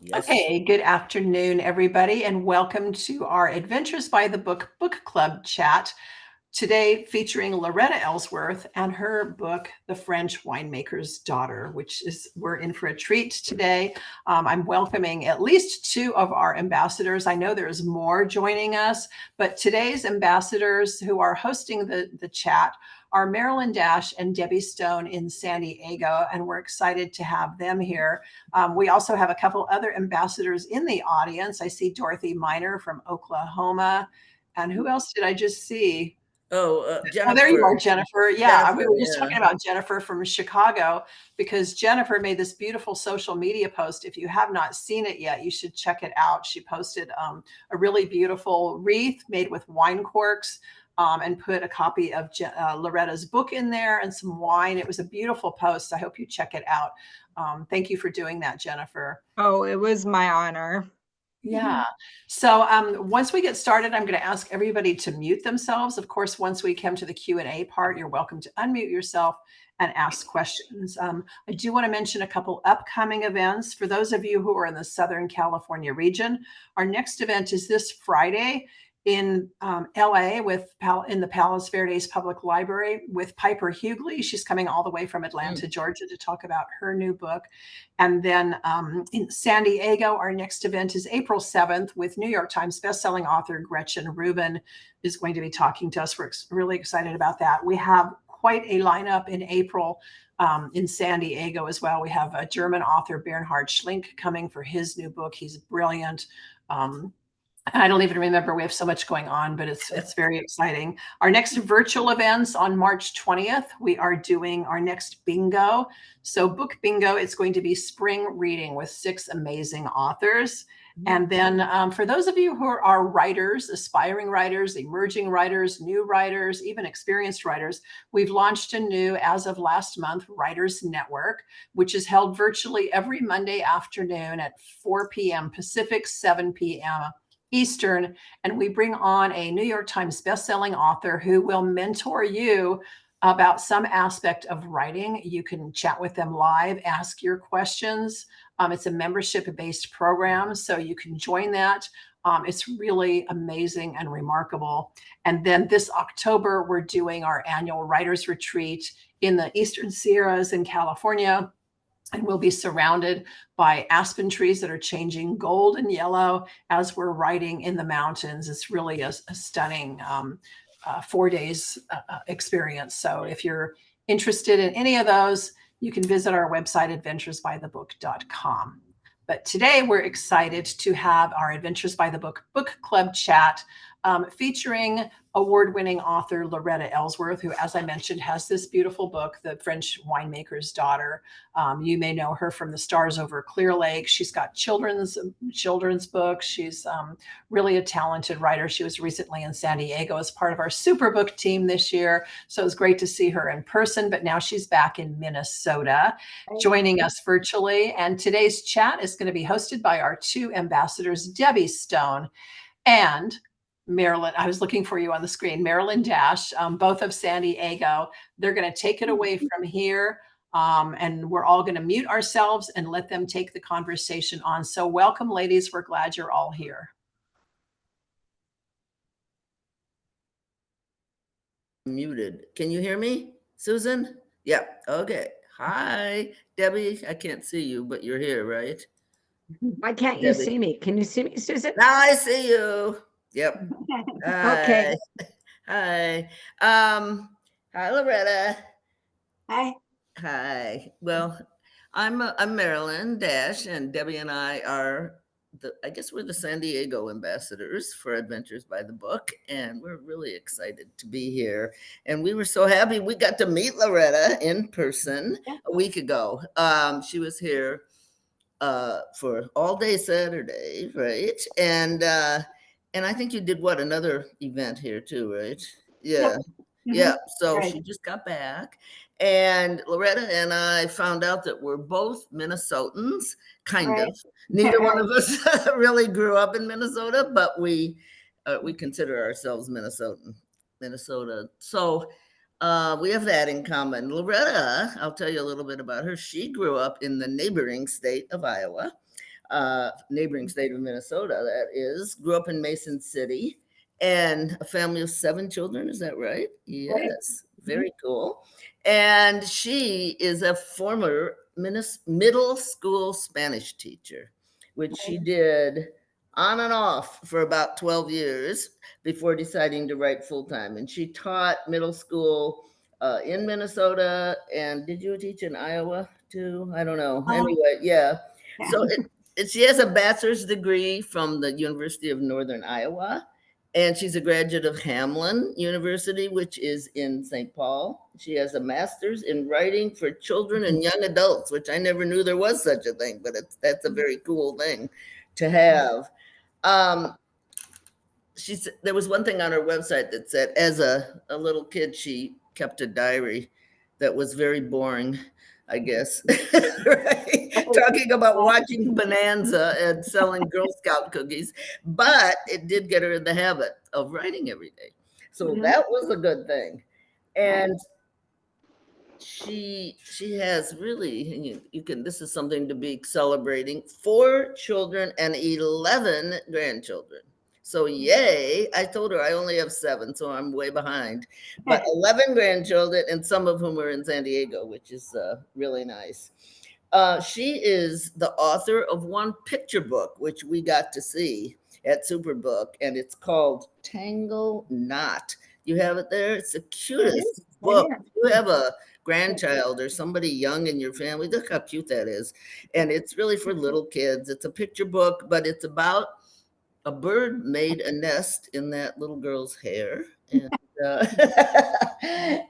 Yes. Okay, good afternoon, everybody, and welcome to our Adventures by the Book Club chat. Today, featuring Loretta Ellsworth and her book, The French Winemaker's Daughter, which is, we're in for a treat today. I'm welcoming at least two of our ambassadors. I know there's more joining us, but today's ambassadors who are hosting the chat are Marilyn, Dashe, and Debby Stone in San Diego, and we're excited to have them here. We also have a couple other ambassadors in the audience. I see Dorothy Miner from Oklahoma. And who else did I just see? Oh, Oh, there you are, Jennifer. Jennifer. Yeah, we Jennifer, were just yeah. talking about Jennifer from Chicago because Jennifer made this beautiful social media post. If you have not seen it yet, you should check it out. She posted a really beautiful wreath made with wine corks and put a copy of Loretta's book in there and some wine. It was a beautiful post. I hope you check it out. Thank you for doing that, Jennifer. Oh, it was my honor. Yeah. So once we get started, I'm going to ask everybody to mute themselves. Of course, once we come to the Q&A part, you're welcome to unmute yourself and ask questions. I do want to mention a couple upcoming events. For those of you who are in the Southern California region, our next event is this Friday in LA in the Palos Verdes Public Library with Piper Hughley. She's coming all the way from Atlanta, Georgia to talk about her new book. And then in San Diego, our next event is April 7th with New York Times bestselling author Gretchen Rubin is going to be talking to us. We're really excited about that. We have quite a lineup in April in San Diego as well. We have a German author, Bernhard Schlink, coming for his new book. He's brilliant. I don't even remember. We have so much going on, but it's very exciting. Our next virtual events on March 20th, we are doing our next bingo. So book bingo, it's going to be spring reading with 6 amazing authors. And then for those of you who are writers, aspiring writers, emerging writers, new writers, even experienced writers, we've launched a new, as of last month, Writers Network, which is held virtually every Monday afternoon at 4 p.m. Pacific, 7 p.m. Eastern, and we bring on a New York Times bestselling author who will mentor you about some aspect of writing. You can chat with them live, ask your questions. It's a membership-based program, so you can join that. It's really amazing and remarkable. And then this October, we're doing our annual Writers Retreat in the Eastern Sierras in California. And we'll be surrounded by aspen trees that are changing gold and yellow as we're riding in the mountains. It's really a stunning 4 days experience. So if you're interested in any of those, you can visit our website, adventuresbythebook.com. But today we're excited to have our Adventures by the Book Book Club chat featuring award-winning author Loretta Ellsworth, who, as I mentioned, has this beautiful book, The French Winemaker's Daughter. You may know her from The Stars Over Clear Lake. She's got children's books. She's really a talented writer. She was recently in San Diego as part of our Superbook team this year. So it was great to see her in person, but now she's back in Minnesota, joining us virtually. And today's chat is going to be hosted by our 2 ambassadors, Debby Stone and Marilyn. I was looking for you on the screen. Marilyn Dashe, both of San Diego. They're going to take it away from here. And we're all going to mute ourselves and let them take the conversation on. So welcome, ladies. We're glad you're all here. Muted. Can you hear me, Susan? Yeah. Okay. Hi, Debby. I can't see you, but you're here, right? Why can't you see me? Can you see me, Susan? Now I see you. Yep. Okay. Hi. Hi, Loretta. Hi. Hi. Well, I'm Marilyn Dashe, and Debby and I are I guess we're the San Diego ambassadors for Adventures by the Book, and we're really excited to be here. And we were so happy we got to meet Loretta in person a week ago. She was here for all day Saturday, right? And I think you did another event here too, right? Yeah. Yeah. So she just got back. And Loretta and I found out that we're both Minnesotans, kind of. Neither one of us really grew up in Minnesota, but we consider ourselves Minnesota. So we have that in common. Loretta, I'll tell you a little bit about her. She grew up in the neighboring state of Iowa. neighboring state of Minnesota, that is. Grew up in Mason City, and a family of 7 children. Is that right? Yes, very cool. And she is a former middle school Spanish teacher, which she did on and off for about 12 years before deciding to write full time. And she taught middle school in Minnesota. And did you teach in Iowa too? I don't know. Anyway, yeah. So she has a bachelor's degree from the University of Northern Iowa. And she's a graduate of Hamline University, which is in St. Paul. She has a master's in writing for children and young adults, which I never knew there was such a thing, but that's a very cool thing to have. There was one thing on her website that said, as a little kid, she kept a diary that was very boring, I guess. Right? Talking about watching Bonanza and selling Girl Scout cookies, but it did get her in the habit of writing every day. So that was a good thing. And she has really, you can, this is something to be celebrating, 4 children and 11 grandchildren. So yay, I told her I only have 7, so I'm way behind, but 11 grandchildren, and some of whom are in San Diego, which is really nice. She is the author of one picture book, which we got to see at Superbook, and it's called Tangle Knot. You have it there? It's the cutest book. You have a grandchild or somebody young in your family, look how cute that is. And it's really for little kids. It's a picture book, but it's about a bird made a nest in that little girl's hair, and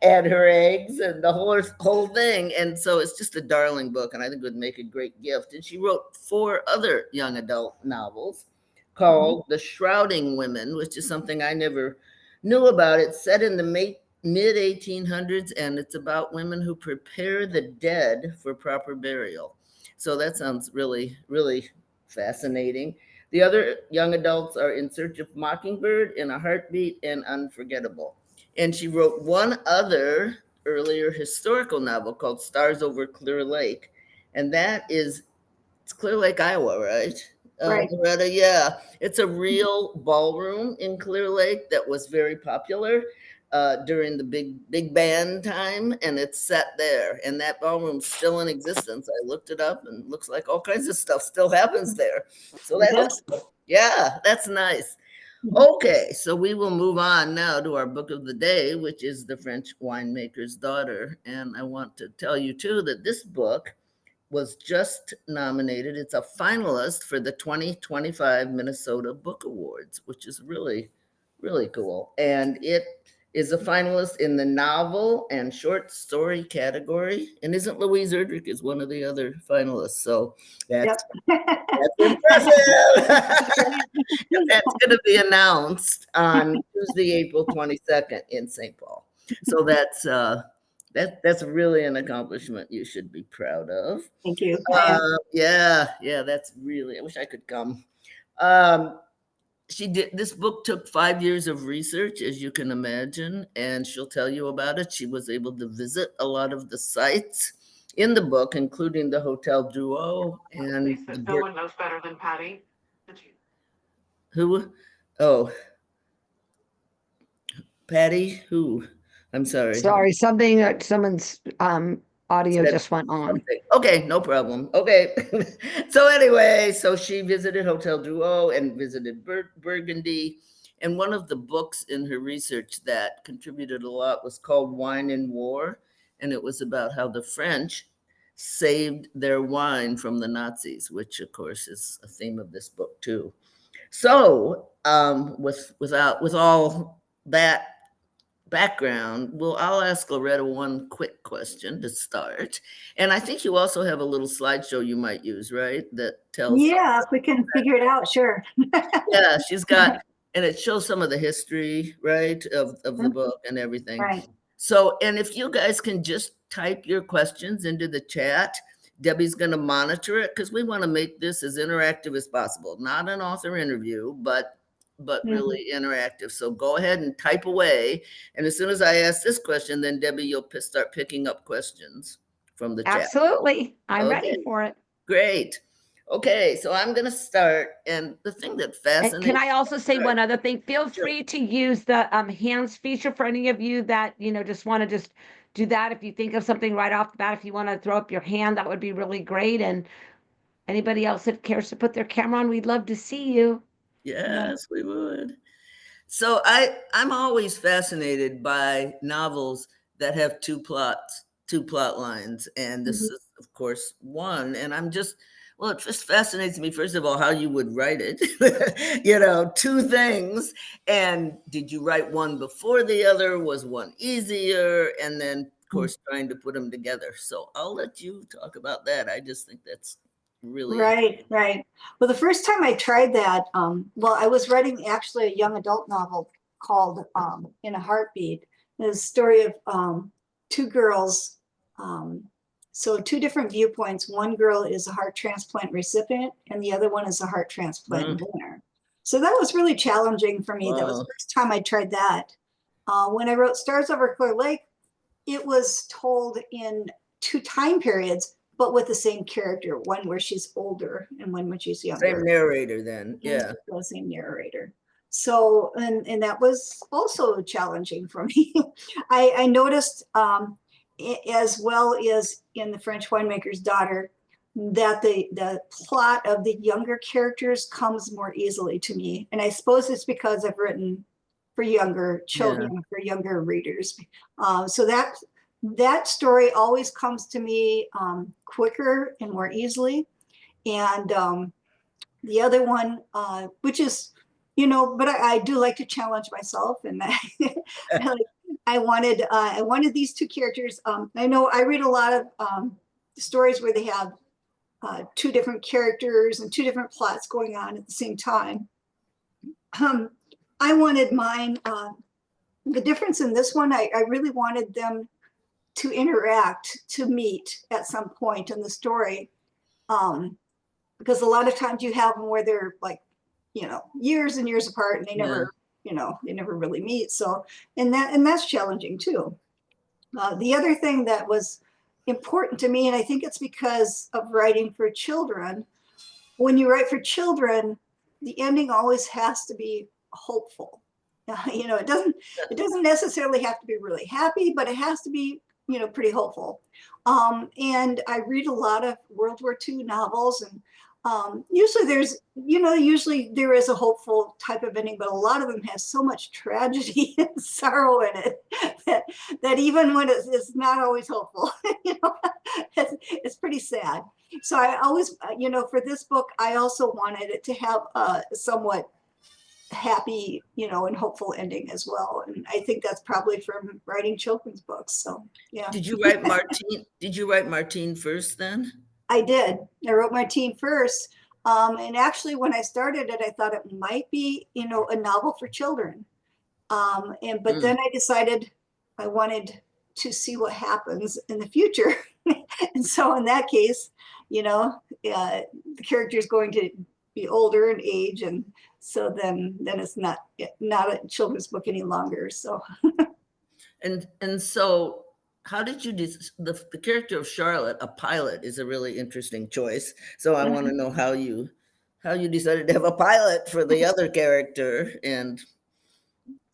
and her eggs and the whole thing. And so it's just a darling book, and I think it would make a great gift. And she wrote 4 other young adult novels called The Shrouding Women, which is something I never knew about. It's set in the mid 1800s, and it's about women who prepare the dead for proper burial. So that sounds really, really fascinating. The other young adults are In Search of Mockingbird, In a Heartbeat, and Unforgettable. And she wrote one other earlier historical novel called Stars Over Clear Lake. And it's Clear Lake, Iowa, right? Right. Loretta, yeah. It's a real ballroom in Clear Lake that was very popular during the big band time, and it's set there. And that ballroom's still in existence. I looked it up, and it looks like all kinds of stuff still happens there. So that's nice. Okay, so we will move on now to our book of the day, which is The French Winemaker's Daughter. And I want to tell you too that this book was just nominated. It's a finalist for the 2025 Minnesota Book Awards, which is really, really cool. And it is a finalist in the novel and short story category. And isn't Louise Erdrich is one of the other finalists. So that's impressive. That's going to be announced on Tuesday, April 22nd in St. Paul. So that's really an accomplishment you should be proud of. Thank you. Yeah, that's really, I wish I could come. This book took 5 years of research, as you can imagine, and she'll tell you about it. She was able to visit a lot of the sites in the book, including the Hotel Duo and no one knows better than Patty. Who? Oh, Patty, who? I'm sorry. Sorry, someone's audio just went on. Something. Okay, no problem. Okay. So anyway, so she visited Hotel Duo and visited Burgundy. And one of the books in her research that contributed a lot was called Wine and War. And it was about how the French saved their wine from the Nazis, which of course is a theme of this book too. So with all that background, I'll ask Loretta one quick question to start. And I think you also have a little slideshow you might use, right? That tells. Yeah, if we can figure it out, sure. Yeah, she's got, and it shows some of the history, right, of the book and everything. Right. So, and if you guys can just type your questions into the chat, Debbie's going to monitor it because we want to make this as interactive as possible. Not an author interview, but really interactive. So go ahead and type away. And as soon as I ask this question, then Debbie, you'll start picking up questions from the chat. Absolutely. I'm Okay. ready for it. Great. Okay, so I'm going to start. And the thing that And fascinates can I also say Sure. one other thing? Feel Sure. free to use the hands feature for any of you that, just want to just do that. If you think of something right off the bat, if you want to throw up your hand, that would be really great. And anybody else that cares to put their camera on, we'd love to see you. Yes, we would. So I'm always fascinated by novels that have two plot lines, and this Mhm. is of course one. And well, it just fascinates me first of all how you would write it. Two things. And did you write one before the other? Was one easier? And then of course trying to put them together. So I'll let you talk about that. I just think that's really Right, right. Well, the first time I tried that, well, I was writing actually a young adult novel called In a Heartbeat. It's a story of two girls. So two different viewpoints. One girl is a heart transplant recipient, and the other one is a heart transplant donor. So that was really challenging for me. That was wow. the first time I tried that. When I wrote Stars Over Clear Lake, it was told in two time periods, but with the same character, one where she's older and one when she's younger. Same narrator then. Yeah. The same narrator. So, and that was also challenging for me. I noticed, as well as in The French Winemaker's Daughter, that the plot of the younger characters comes more easily to me. And I suppose it's because I've written for younger children, for younger readers. So that story always comes to me quicker and more easily. And the other one, which is, but I do like to challenge myself, and I wanted these two characters. I know I read a lot of stories where they have two different characters and two different plots going on at the same time. I wanted mine. The difference in this one, I really wanted them to interact, to meet at some point in the story. Because a lot of times you have them where they're like, years and years apart, and they never, they never really meet. So, and that's challenging too. The other thing that was important to me, and I think it's because of writing for children, when you write for children, the ending always has to be hopeful. It doesn't necessarily have to be really happy, but it has to be, pretty hopeful. And I read a lot of World War II novels, and usually usually there is a hopeful type of ending, but a lot of them has so much tragedy and sorrow in it that even when it's not always hopeful, it's pretty sad. So I always, for this book, I also wanted it to have a somewhat happy, and hopeful ending as well. And I think that's probably from writing children's books. So yeah. Did you write Martine? Did you write Martine first then? I did. I wrote Martine first. And actually when I started it, I thought it might be, a novel for children. But then I decided I wanted to see what happens in the future. And so in that case, the character is going to be older in age, and so then it's not a children's book any longer. So And so how did you the character of Charlotte, a pilot, is a really interesting choice. So I want to know how you decided to have a pilot for the other character and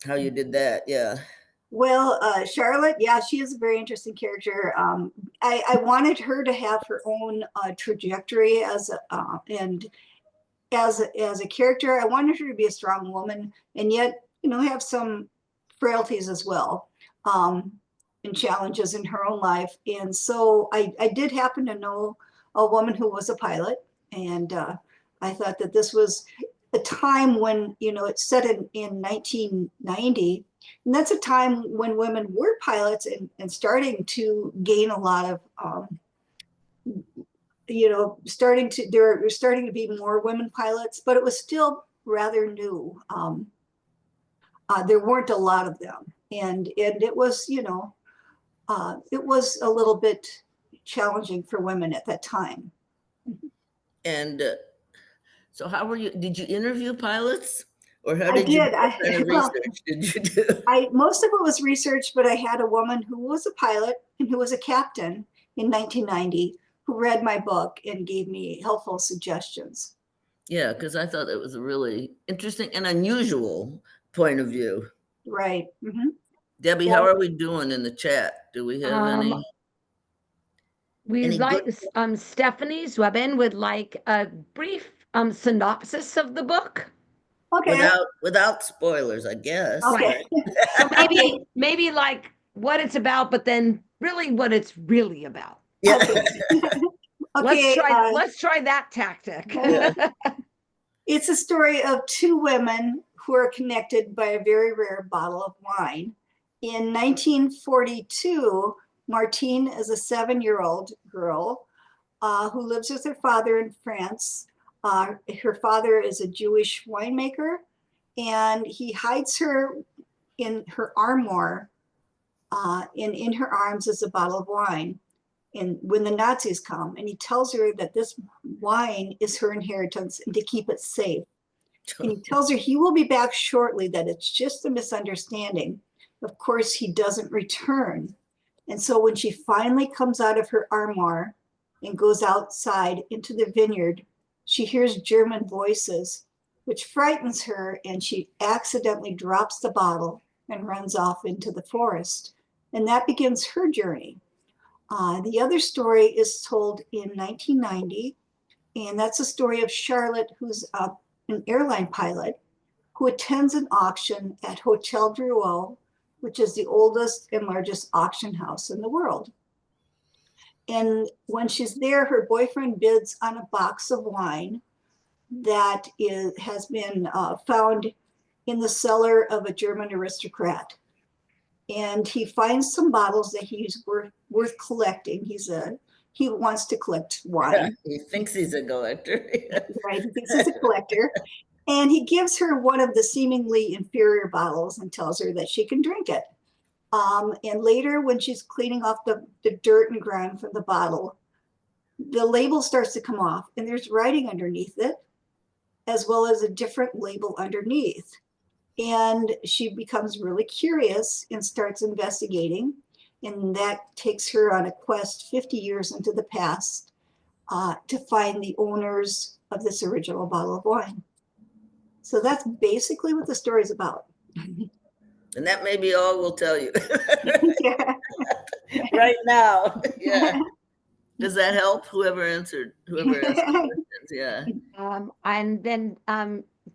how you did that. Yeah. Well, Charlotte, yeah, she is a very interesting character. I wanted her to have her own trajectory and as a character. I wanted her to be a strong woman, and yet have some frailties as well, and challenges in her own life. And so I did happen to know a woman who was a pilot, and I thought that this was a time when it's set in 1990. And that's a time when women were pilots and starting to gain a lot of, there were starting to be more women pilots, but it was still rather new. There weren't a lot of them. And it was, it was a little bit challenging for women at that time. And so how were you? Did you interview pilots? Or how I did you, did. what kind of research did you do? Most of it was research, but I had a woman who was a pilot and who was a captain in 1990 who read my book and gave me helpful suggestions. Yeah, because I thought it was a really interesting and unusual point of view. Right. Mhm. Debbie, how are we doing in the chat? Do we have any We'd good? like Stephanie Zweben would like a brief synopsis of the book. Okay. Without spoilers, I guess. Okay. So maybe like what it's about, but then really what it's really about. Yeah. Okay. Let's try that tactic. Yeah. It's a story of two women who are connected by a very rare bottle of wine. In 1942, Martine is a 7-year-old girl who lives with her father in France. Her father is a Jewish winemaker, and he hides her in her armoire. In her arms is a bottle of wine. And when the Nazis come, and he tells her that this wine is her inheritance and to keep it safe. And he tells her he will be back shortly, that it's just a misunderstanding. Of course, he doesn't return. And so when she finally comes out of her armoire and goes outside into the vineyard, she hears German voices, which frightens her, and she accidentally drops the bottle and runs off into the forest. And that begins her journey. The other story is told in 1990, and that's the story of Charlotte, who's an airline pilot who attends an auction at Hotel Drouot, which is the oldest and largest auction house in the world. And when she's there, her boyfriend bids on a box of wine that has been found in the cellar of a German aristocrat. And he finds some bottles that he's worth collecting. He wants to collect wine. He thinks he's a collector. Right, he thinks he's a collector. And he gives her one of the seemingly inferior bottles and tells her that she can drink it. And later, when she's cleaning off the dirt and grime from the bottle, the label starts to come off, and there's writing underneath it, as well as a different label underneath. And she becomes really curious and starts investigating. And that takes her on a quest 50 years into the past to find the owners of this original bottle of wine. So that's basically what the story is about. And that may be all we'll tell you Yeah. right now. Yeah. Does that help? Whoever asked the questions. Yeah. And then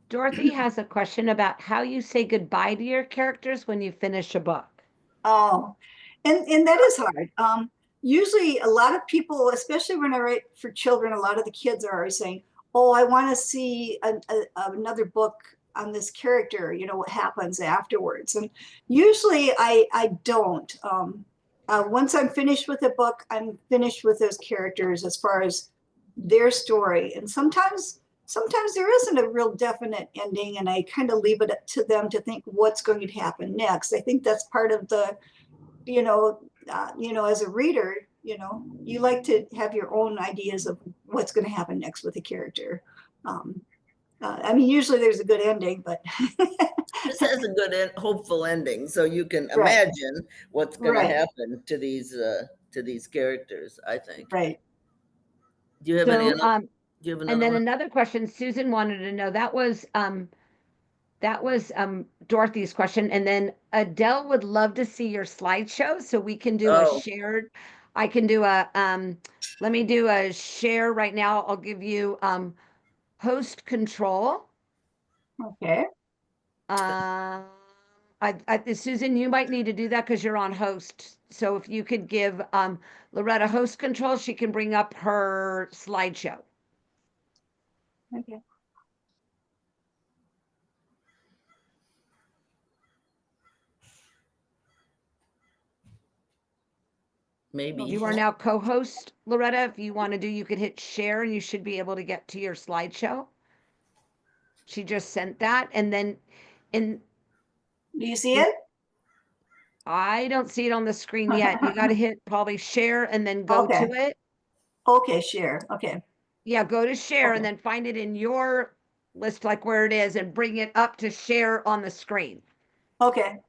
Dorothy has a question about how you say goodbye to your characters when you finish a book. Oh, and that is hard. Usually a lot of people, especially when I write for children, a lot of the kids are always saying, oh, I want to see another book on this character, what happens afterwards. And usually I don't. Once I'm finished with a book, I'm finished with those characters as far as their story. And sometimes there isn't a real definite ending, and I kind of leave it to them to think what's going to happen next. I think that's part of the, as a reader, you like to have your own ideas of what's going to happen next with a character. Usually there's a good ending, but this has a good hopeful ending, so you can Right. imagine what's going to happen to these characters, I think. Right. Do you have any? Do you have another And then one? another question Susan wanted to know, that was Dorothy's question. And then Adele would love to see your slideshow, so we can do a shared. I can do a let me do a share right now. I'll give you host control. Okay. Susan, you might need to do that because you're on host. So if you could give Loretta host control, she can bring up her slideshow. Okay. Maybe. You are now co-host, Loretta. If you want to do, you could hit share and you should be able to get to your slideshow. She just sent that. And then do you see it? I don't see it on the screen yet. You got to hit probably share and then go to it. Okay, share. Okay. Yeah, go to share and then find it in your list, like where it is, and bring it up to share on the screen. Okay.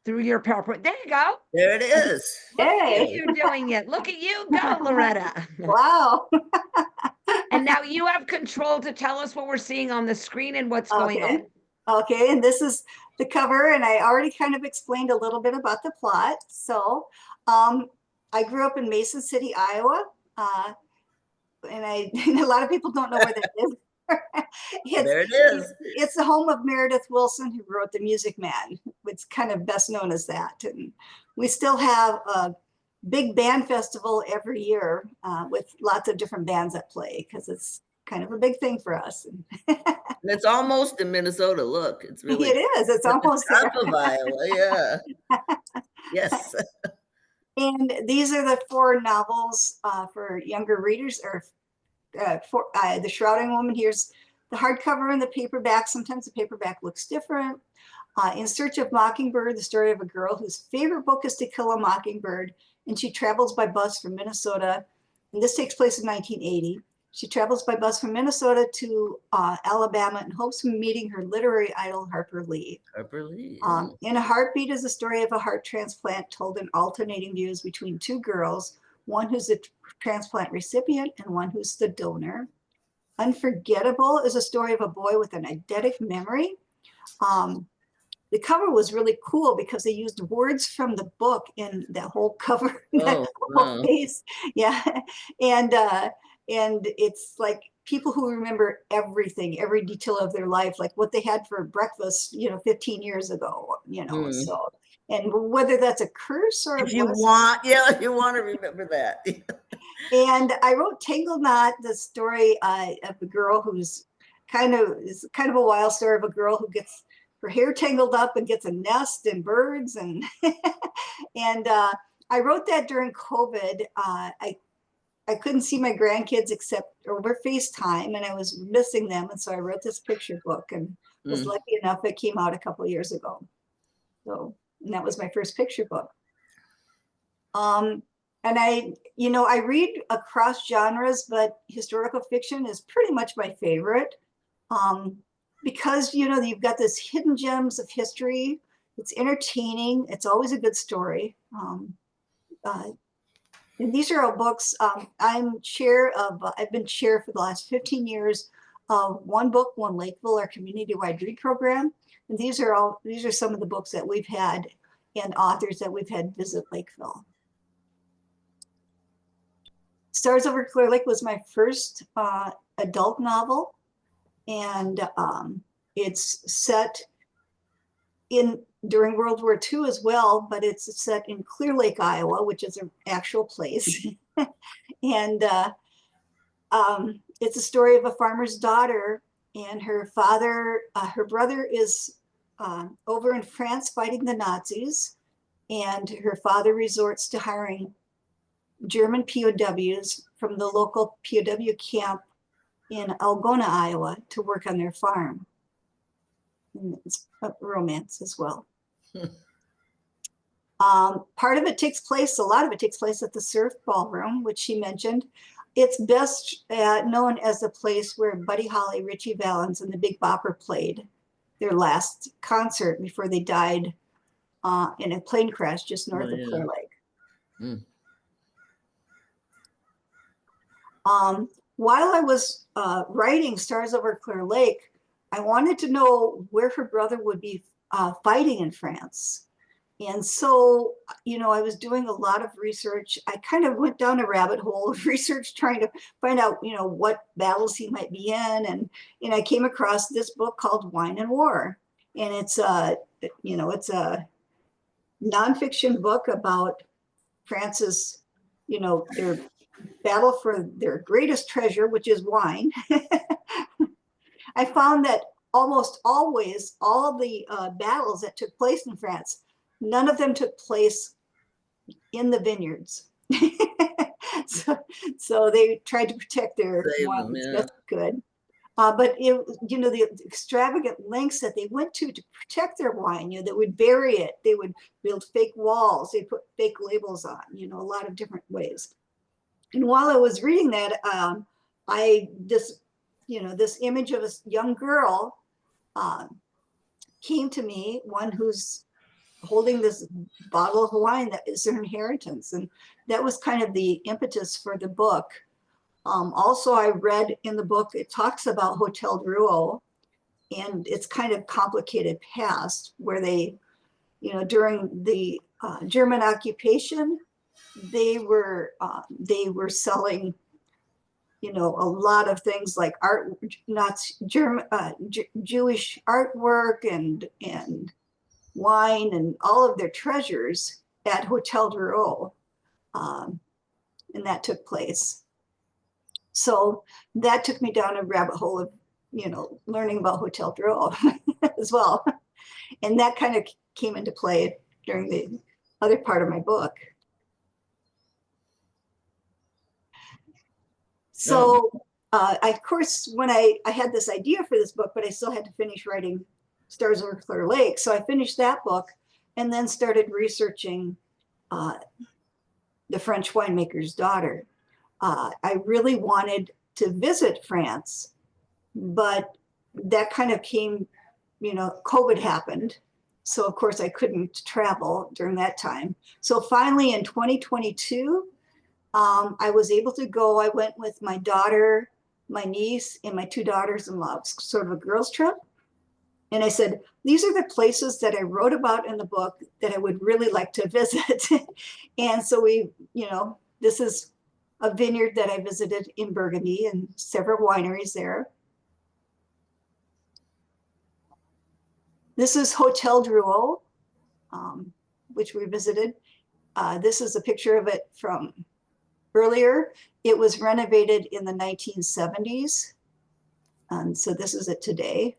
through your PowerPoint. There you go. There it is. Look at Hey. you doing it. Look at you go, Loretta. Wow. And now you have control to tell us what we're seeing on the screen and what's going Okay. on. Okay, and this is the cover, and I already kind of explained a little bit about the plot. So I grew up in Mason City, Iowa, and and a lot of people don't know where that is. There it is. It's the home of Meredith Willson, who wrote The Music Man. It's kind of best known as that. And we still have a big band festival every year with lots of different bands that play, because it's kind of a big thing for us. And it's almost in Minnesota. Look, it's really It is. It's at the almost top there. of Iowa. Yeah. Yes. And these are the 4 novels for younger readers, or for The Shrouding Woman. Here's the hardcover and the paperback. Sometimes the paperback looks different. In Search of Mockingbird, the story of a girl whose favorite book is To Kill a Mockingbird, and she travels by bus from Minnesota. And this takes place in 1980. She travels by bus from Minnesota to Alabama in hopes of meeting her literary idol, Harper Lee. Harper Lee. In a Heartbeat is the story of a heart transplant told in alternating views between 2 girls, one who's the transplant recipient and one who's the donor. Unforgettable is a story of a boy with an eidetic memory. The cover was really cool because they used words from the book in the whole cover, Oh, whole wow. face. Yeah, and it's like people who remember everything, every detail of their life, like what they had for breakfast, 15 years ago, So, and whether that's a curse or a If you blessing. want, yeah, you want to remember that. And I wrote Tangled Knot, the story of a girl who's kind of a wild story of a girl who gets her hair tangled up and gets a nest and birds and and I wrote that during COVID. I couldn't see my grandkids except over FaceTime, and I was missing them, and so I wrote this picture book, and was lucky enough it came out a couple of years ago. So, and that was my first picture book. And I read across genres, but historical fiction is pretty much my favorite. Because you've got this hidden gems of history. It's entertaining. It's always a good story. And these are all books. I've been chair for the last 15 years of One Book, One Lakeville, our community-wide read program. And these are some of the books that we've had and authors that we've had visit Lakeville. Stars Over Clear Lake was my first adult novel. And it's set during World War II as well, but it's set in Clear Lake, Iowa, which is an actual place. And it's a story of a farmer's daughter, and her brother is over in France fighting the Nazis, and her father resorts to hiring German POWs from the local POW camp in Algona, Iowa, to work on their farm. And it's a romance as well. A lot of it takes place at the Surf Ballroom, which she mentioned. It's best known as the place where Buddy Holly, Richie Valens, and the Big Bopper played their last concert before they died in a plane crash just north of Clear Lake. While I was writing Stars Over Clear Lake, I wanted to know where her brother would be fighting in France. And so, I was doing a lot of research. I kind of went down a rabbit hole of research trying to find out, what battles he might be in. And I came across this book called Wine and War. And it's a nonfiction book about France's, their battle for their greatest treasure, which is wine. I found that almost always all the battles that took place in France, none of them took place in the vineyards. so they tried to protect their wine as best they could. But the extravagant lengths that they went to protect their wine, they would bury it, they would build fake walls, they put fake labels on, a lot of different ways. And while I was reading that, this image of a young girl came to me, one whose holding this bottle of wine that is their inheritance. And that was kind of the impetus for the book. Also, I read in the book, it talks about Hotel Drouot and its kind of complicated past where they, during the German occupation, they were selling, a lot of things like art, German, Jewish artwork and wine and all of their treasures at Hotel Drouot. And that took place. So that took me down a rabbit hole of, learning about Hotel Drouot as well. And that kind of came into play during the other part of my book. So of course, when I had this idea for this book, but I still had to finish writing Stars Over Clear Lake. So I finished that book and then started researching The French Winemaker's Daughter. I really wanted to visit France, but that kind of came, COVID happened. So of course I couldn't travel during that time. So finally in 2022, I was able to go. I went with my daughter, my niece, and my 2 daughters-in-law, sort of a girls' trip. And I said, these are the places that I wrote about in the book that I would really like to visit. And so we, this is a vineyard that I visited in Burgundy and several wineries there. This is Hotel Drouot, which we visited. This is a picture of it from earlier. It was renovated in the 1970s. And so this is it today.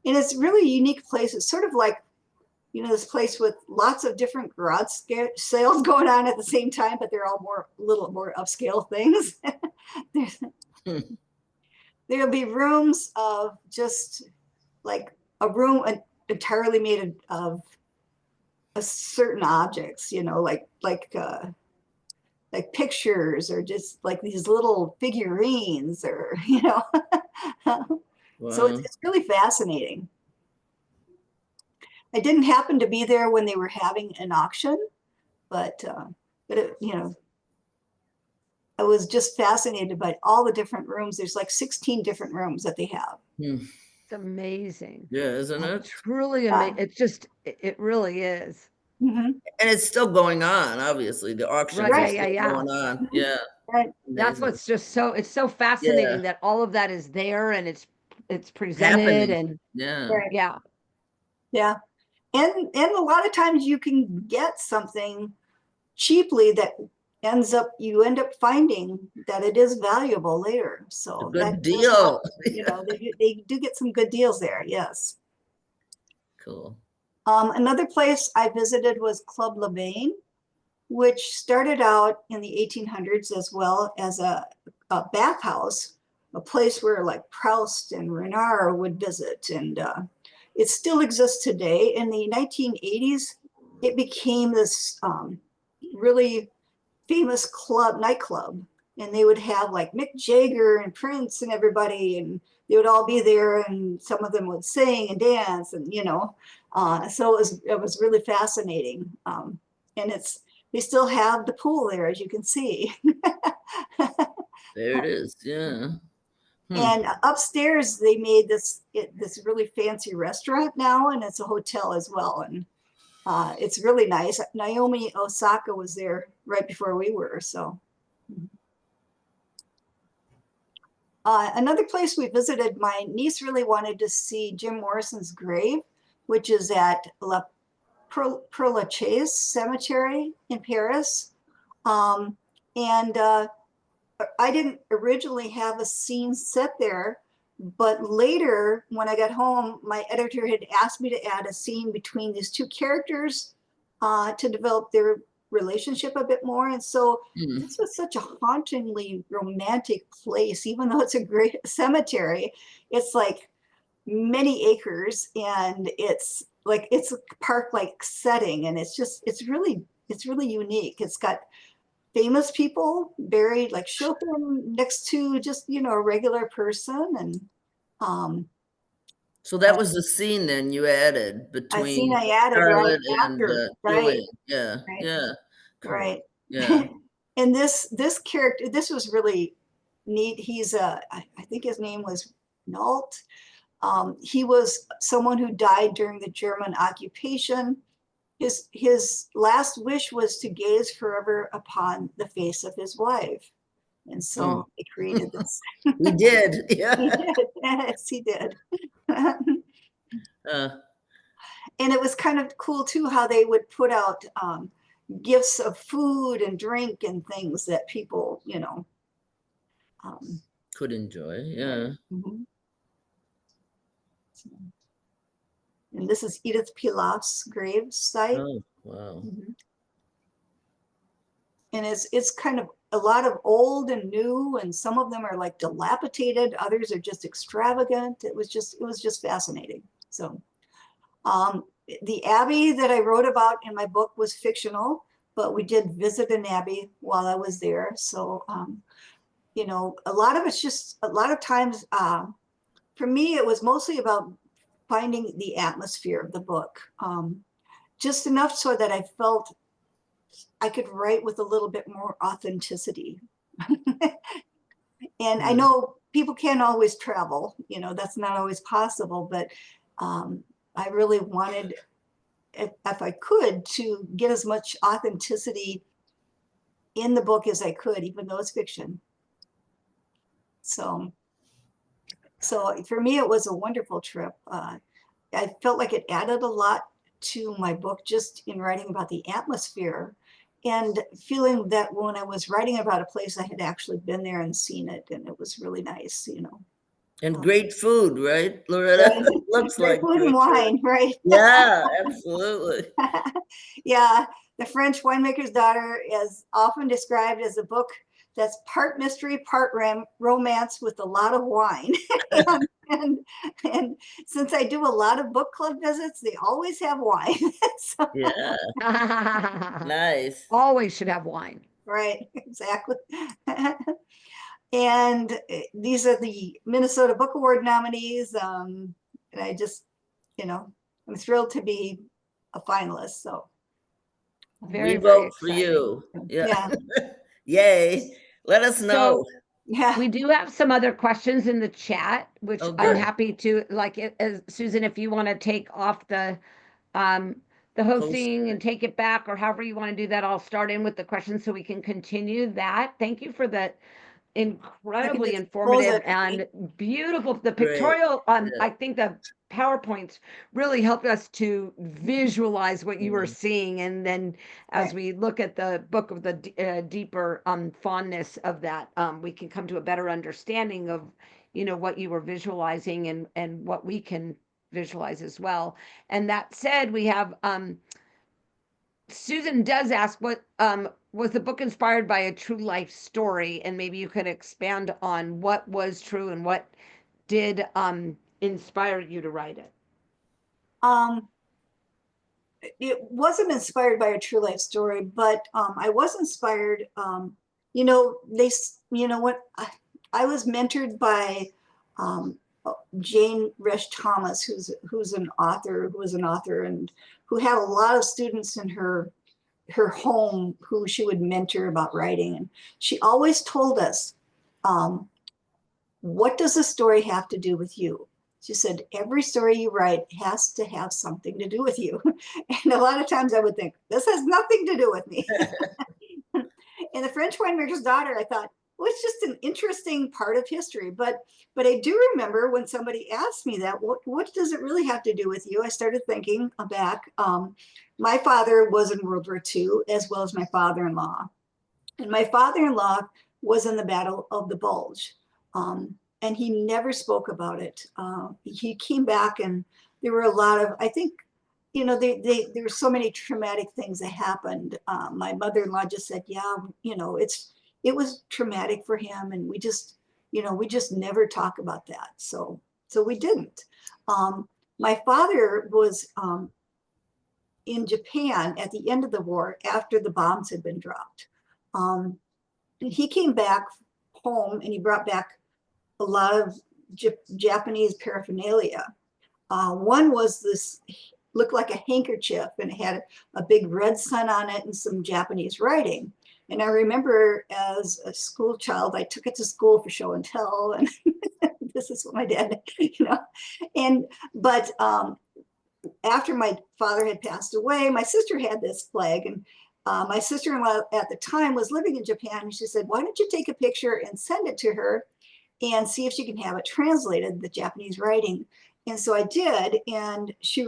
And it's really a unique place. It's sort of like, this place with lots of different garage sales going on at the same time, but they're all a little more upscale things. There'll be rooms of just like a room entirely made of certain objects, like pictures or just like these little figurines or, Wow. So it's really fascinating. I didn't happen to be there when they were having an auction, but it, I was just fascinated by all the different rooms. There's like 16 different rooms that they have. It's amazing. Yeah, isn't it? Truly amazing. It's just, it really is. Mm-hmm. And it's still going on, obviously. The auctions Right, are still going on. Yeah. Right. That's Amazing. what's just so, it's so fascinating that all of that is there and it's presented Happening. and Yeah. Right. yeah. Yeah. And a lot of times you can get something cheaply that you end up finding that it is valuable later. So Good that deal. they do get some good deals there. Yes. Cool. Another place I visited was Club Levain, which started out in the 1800s as well as a bathhouse, a place where like Proust and Renard would visit. And it still exists today. In the 1980s, it became this really famous nightclub. And they would have like Mick Jagger and Prince and everybody, and they would all be there, and some of them would sing and dance, and so it was really fascinating. And they still have the pool there, as you can see. There it is. Yeah. And upstairs they made this really fancy restaurant now, and it's a hotel as well. And it's really nice. Naomi Osaka was there right before we were. So another place we visited, my niece really wanted to see Jim Morrison's grave, which is at Père Lachaise Cemetery in Paris. And I didn't originally have a scene set there, but later when I got home, my editor had asked me to add a scene between these 2 characters to develop their relationship a bit more. And so this was such a hauntingly romantic place, even though it's a great cemetery. It's like many acres, and it's a park-like setting, and it's really unique. It's got famous people buried, like Chopin next to just a regular person, and So that was the scene then you added I seen between I added right Charlotte and after, right, Julian. Yeah, right, yeah, cool. right. Yeah. And this character, this was really neat. He's I think his name was Nault. He was someone who died during the German occupation. His last wish was to gaze forever upon the face of his wife. And so he created this. He did. He Yeah. did. Yes, he did. Uh, And it was kind of cool too how they would put out gifts of food and drink and things that people, could enjoy. Yeah. mhm. And this is Edith Piaf's grave site. Oh, wow. Mhm. And it's kind of a lot of old and new, and some of them are like dilapidated, others are just extravagant. It was just fascinating. So the abbey that I wrote about in my book was fictional, but we did visit an abbey while I was there. So a lot of it's just a lot of times for me it was mostly about finding the atmosphere of the book, just enough so that I felt I could write with a little bit more authenticity. And I know people can't always travel, that's not always possible, but I really wanted, if I could, to get as much authenticity in the book as I could, even though it's fiction. So for me, it was a wonderful trip. I felt like it added a lot to my book just in writing about the atmosphere and feeling that when I was writing about a place, I had actually been there and seen it, and it was really nice, And great food, right, Loretta? Right. Looks Great like food great and food. wine, right? Yeah, absolutely. Yeah, The French Winemaker's Daughter is often described as a book that's part mystery, part romance with a lot of wine. and since I do a lot of book club visits, they always have wine. So, Yeah, nice. Always should have wine. right, exactly. And these are the Minnesota Book Award nominees. And I just, I'm thrilled to be a finalist. So Very, We very vote for exciting. you. Yeah. yeah, Yay. Let us know. So yeah. we do have some other questions in the chat, which Oh, I'm good. happy to, like, as Susan, if you want to take off um, the Host. hosting and take it back, or however you want to do that, I'll start in with the questions so we can continue that. Thank you for that incredibly just close informative it. and beautiful. The Great. pictorial, Yeah. I think the PowerPoints really helped us to visualize what you were seeing, and then as Right. we look at the book of the deeper fondness of that, we can come to a better understanding of what you were visualizing and what we can visualize as well. And that said, we have Susan does ask, what was the book inspired by a true life story? And maybe you could expand on what was true and what did inspire you to write it. It wasn't inspired by a true life story, but I was inspired. What I was mentored by Jane Resch Thomas, who's an author, who was an author, and who had a lot of students in her home who she would mentor about writing. And she always told us, what does a story have to do with you? She said, every story you write has to have something to do with you. And a lot of times I would think, this has nothing to do with me. In The French Winemaker's Daughter, I thought, well, it's just an interesting part of history. But I do remember when somebody asked me that, what does it really have to do with you? I started thinking back. My father was in World War II, as well as my father-in-law. And my father-in-law was in the Battle of the Bulge. And he never spoke about it. He came back, and there were a lot of, I think, there were so many traumatic things that happened. My mother-in-law just said, yeah, it was traumatic for him. And we just never talk about that. So we didn't. My father was in Japan at the end of the war, after the bombs had been dropped. He came back home, and he brought back a lot of Japanese paraphernalia. One was this, looked like a handkerchief, and it had a big red sun on it and some Japanese writing. And I remember as a school child, I took it to school for show and tell, and this is what my dad, but after my father had passed away, my sister had this flag, and my sister-in-law at the time was living in Japan, and she said, why don't you take a picture and send it to her and see if she can have it translated, the Japanese writing. And so I did, and she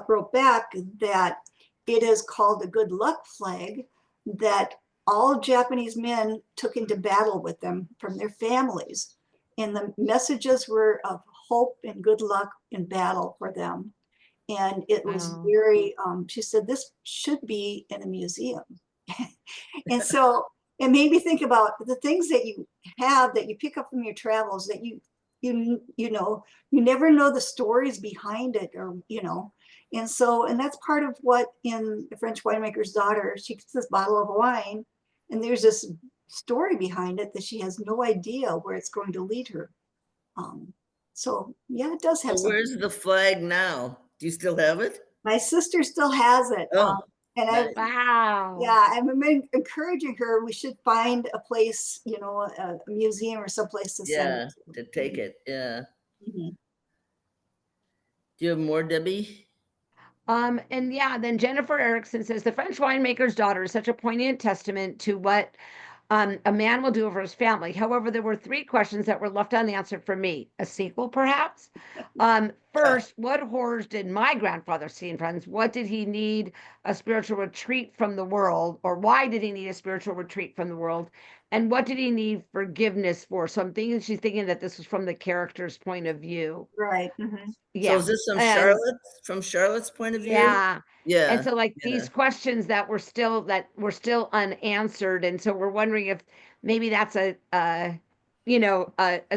wrote back that it is called the good luck flag that all Japanese men took into battle with them from their families. And the messages were of hope and good luck in battle for them. And it was Wow. very, she said, this should be in a museum. And so it made me think about the things that you have that you pick up from your travels that you never know the stories behind it, or, and so, and that's part of what in The French Winemaker's Daughter, she gets this bottle of wine and there's this story behind it that she has no idea where it's going to lead her. So yeah, it does have So where's something. the flag now? Do you still have it? My sister still has it. Oh, And nice. Wow. yeah, I'm encouraging her. We should find a place, a museum or someplace to send Yeah, it to take it. Yeah. Mhm. Do you have more, Debbie? And yeah, then Jennifer Erickson says the French winemaker's daughter is such a poignant testament to what a man will do for his family. However, there were 3 questions that were left unanswered for me. A sequel, perhaps? First, what horrors did my grandfather see in France? What did he need a spiritual retreat from the world? Or why did he need a spiritual retreat from the world? And what did he need forgiveness for? So I'm thinking she's thinking that this was from the character's point of view. Right. Mhm. So Yeah. is this And from Charlotte's point of view? yeah. And Yeah. so like Yeah. these questions that were still unanswered. And so we're wondering if maybe that's a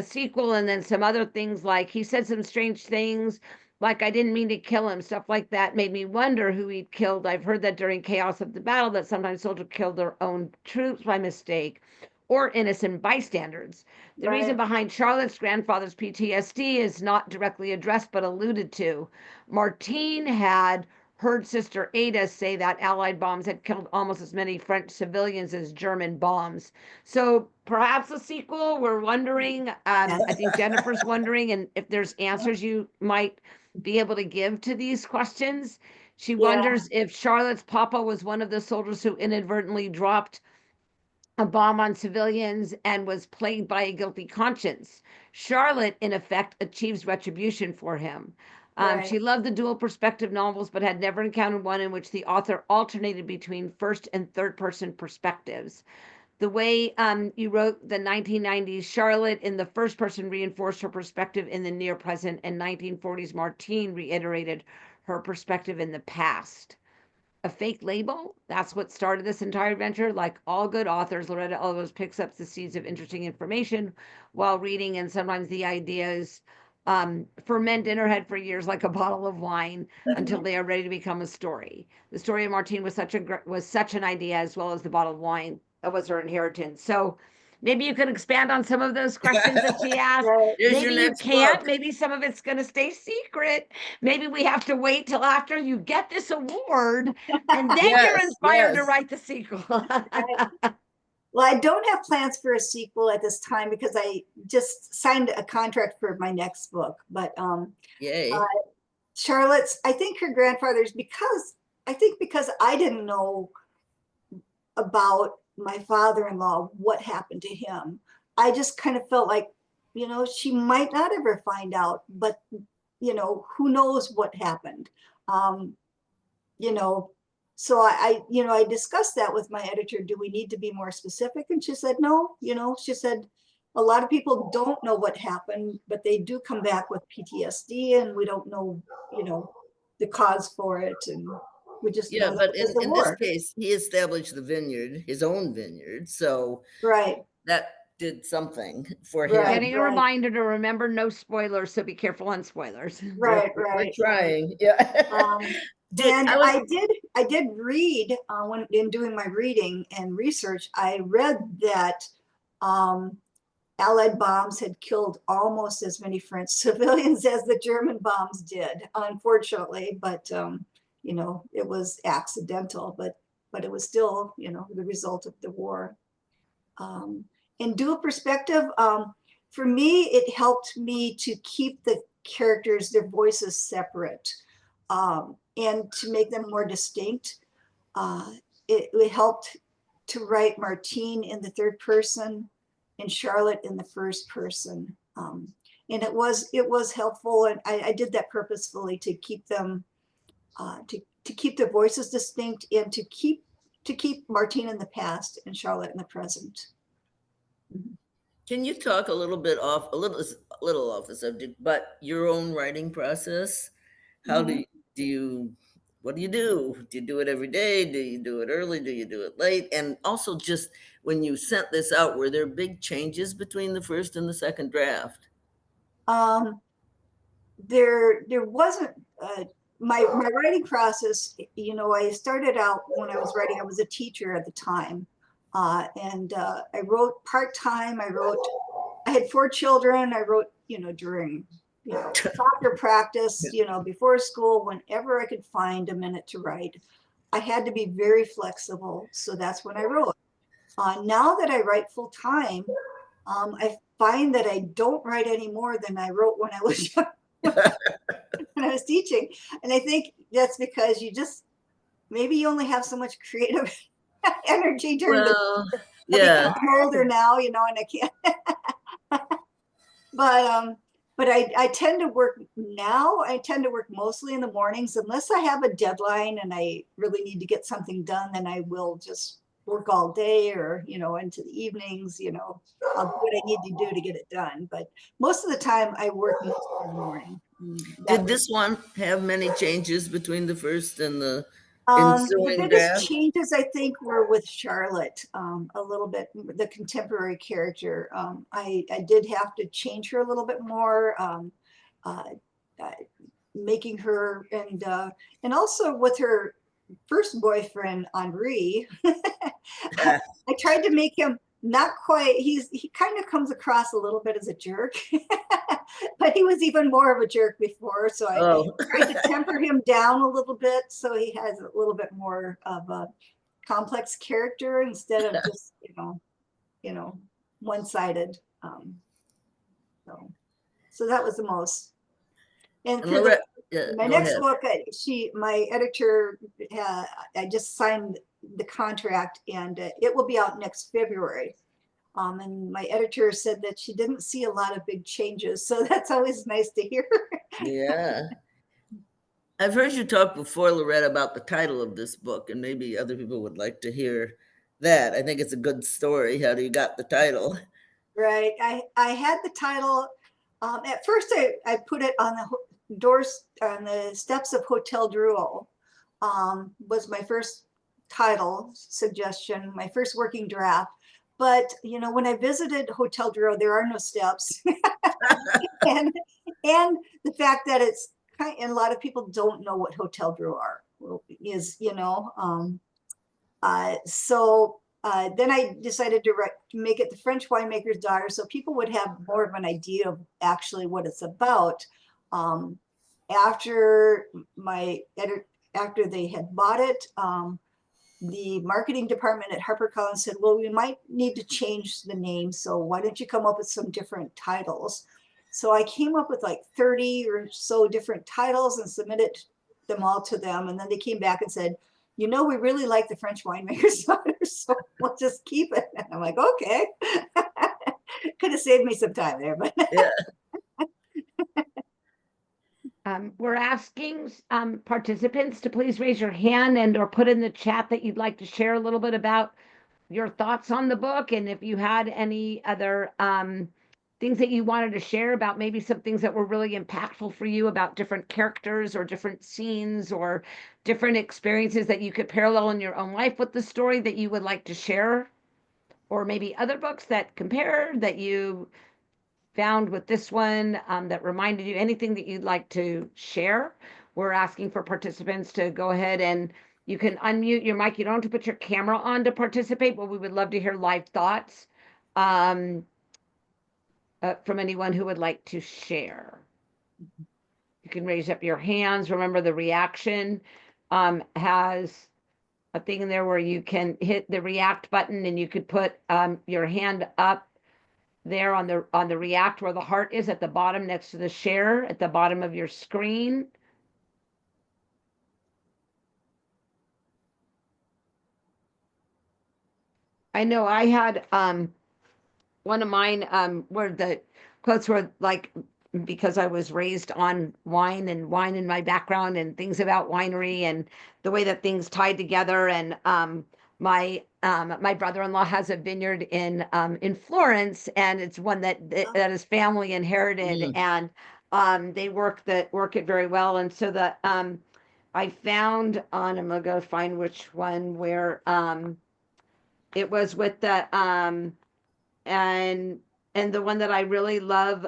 sequel, and then some other things like he said some strange things, like I didn't mean to kill him, stuff like that made me wonder who he'd killed. I've heard that during chaos of the battle that sometimes soldiers killed their own troops by mistake or innocent bystanders. The reason Right. behind Charlotte's grandfather's PTSD is not directly addressed but alluded to. Martine had heard Sister Ada say that Allied bombs had killed almost as many French civilians as German bombs. So perhaps a sequel. We're wondering. Yes. I think Jennifer's wondering, and if there's answers you might be able to give to these questions. She Yeah. wonders if Charlotte's papa was one of the soldiers who inadvertently dropped a bomb on civilians and was plagued by a guilty conscience. Charlotte, in effect, achieves retribution for him. Right. She loved the dual perspective novels, but had never encountered one in which the author alternated between first and third person perspectives. The way you wrote the 1990s Charlotte in the first person reinforced her perspective in the near present, and 1940s Martine reiterated her perspective in the past. A fake label. That's what started this entire adventure. Like all good authors, Loretta Ellsworth picks up the seeds of interesting information while reading, and sometimes the ideas ferment in her head for years like a bottle of wine until they are ready to become a story. The story of Martine was such an idea, as well as the bottle of wine that was her inheritance. So maybe you could expand on some of those questions that she asked. Right. Here's your Maybe you next can't. book. Maybe some of it's going to stay secret. Maybe we have to wait till after you get this award, and then you're Yes, inspired to yes. write the sequel. Right. Well, I don't have plans for a sequel at this time because I just signed a contract for my next book. But Yay. Charlotte's, I think her grandfather's because I didn't know about my father-in-law, what happened to him. I just kind of felt like, she might not ever find out, but who knows what happened. You know, so I discussed that with my editor. Do we need to be more specific? And she said, no, she said, a lot of people don't know what happened, but they do come back with PTSD, and we don't know, the cause for it. And we just Yeah, know that but it was the in this war. case, he established the vineyard, his own vineyard. So Right, that did something for right, him. Getting a reminder to remember no spoilers, so be careful on spoilers. right, We're right. trying. Yeah. And I was, I did read when in doing my reading and research, I read that Allied bombs had killed almost as many French civilians as the German bombs did, unfortunately. But you know, it was accidental, but it was still, you know, the result of the war. In dual perspective, for me, it helped me to keep the characters, their voices separate, and to make them more distinct. It helped to write Martine in the third person and Charlotte in the first person. And it was helpful, and I did that purposefully to keep them to keep their voices distinct and to keep Martine in the past and Charlotte in the present. Can you talk a little bit off, a little off the subject, but your own writing process? How do you, what do you do? Do you do it every day? Do you do it early? Do you do it late? And also, just when you sent this out, were there big changes between the first and the second draft? There wasn't my writing process. You know, I started out when I was writing. I was a teacher at the time, and I wrote part-time. I had 4 children. I wrote, you know, during, you know, soccer practice, you know, before school, whenever I could find a minute to write. I had to be very flexible, so that's when I wrote. Now that I write full-time, I find that I don't write any more than I wrote when I was young, when I was teaching. And I think that's because maybe you only have so much creative energy during Well, the yeah. I'm older now, you know, and I can't. But I tend to work now. I tend to work mostly in the mornings, unless I have a deadline and I really need to get something done. Then I will just work all day, or, you know, into the evenings. You know, I'll do what I need to do to get it done. But most of the time, I work mostly in the morning. Did this one have many changes between the first and the The ensuing biggest draft? changes, I think, were with Charlotte, a little bit, the contemporary character. I did have to change her a little bit more, uh, making her, and also with her first boyfriend, Henri. I tried to make him not quite, he kind of comes across a little bit as a jerk, but he was even more of a jerk before. So I Oh, tried to temper him down a little bit, so he has a little bit more of a complex character instead of just, you know, one-sided. So that was the most. And for Loretta, yeah, my go next ahead. book, my editor, I just signed the contract, and it will be out next February. And my editor said that she didn't see a lot of big changes, so that's always nice to hear. Yeah. I've heard you talk before, Loretta, about the title of this book, and maybe other people would like to hear that. I think it's a good story. How do you got the title? Right. I had the title. At first, I put it on the doors, on the steps of Hotel Drouot. Was my first title suggestion, my first working draft. But, you know, when I visited Hotel Drouot, there are no steps. and the fact that it's kind, and a lot of people don't know what Hotel Drouot is, you know. Then I decided to make it the French winemaker's daughter, so people would have more of an idea of actually what it's about. After after they had bought it, the marketing department at HarperCollins said, well, we might need to change the name, so why don't you come up with some different titles? So I came up with like 30 or so different titles and submitted them all to them, and then they came back and said, you know, we really like the French winemaker's daughter, so we'll just keep it. And I'm like, okay. Could have saved me some time there, but Yeah. We're asking participants to please raise your hand and or put in the chat that you'd like to share a little bit about your thoughts on the book, and if you had any other things that you wanted to share about, maybe some things that were really impactful for you about different characters or different scenes or different experiences that you could parallel in your own life with the story that you would like to share, or maybe other books that compare that you found with this one that reminded you, anything that you'd like to share. We're asking for participants to go ahead, and you can unmute your mic. You don't have to put your camera on to participate, but we would love to hear live thoughts. from anyone who would like to share. You can raise up your hands. Remember, the reaction has a thing in there where you can hit the react button, and you could put your hand up there on the react where the heart is at the bottom next to the share at the bottom of your screen. I know I had one of mine where the quotes were like, because I was raised on wine and wine in my background and things about winery and the way that things tied together. And my brother-in-law has a vineyard in Florence, and it's one that his family inherited, and they work it very well. And so the I found on, I'm gonna go find which one where it was with the and the one that I really love,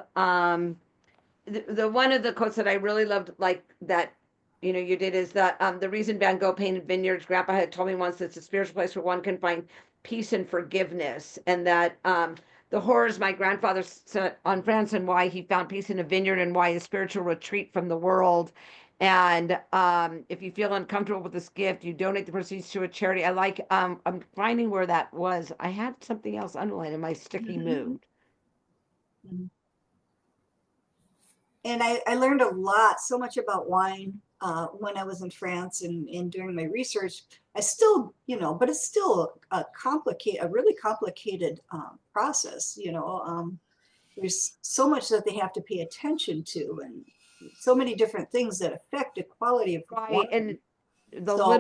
the one of the quotes that I really loved, like that, you did, is that the reason Van Gogh painted vineyards, Grandpa had told me once, it's a spiritual place where one can find peace and forgiveness, and that the horrors my grandfather said on France, and why he found peace in a vineyard, and why a spiritual retreat from the world. And if you feel uncomfortable with this gift, you donate the proceeds to a charity. I like, I'm finding where that was. I had something else underlined, and my sticky moved. And I learned a lot, so much about wine when I was in France and during my research. I still, but it's still a really complicated process. There's so much that they have to pay attention to, and so many different things that affect the quality of Right, wine. and the So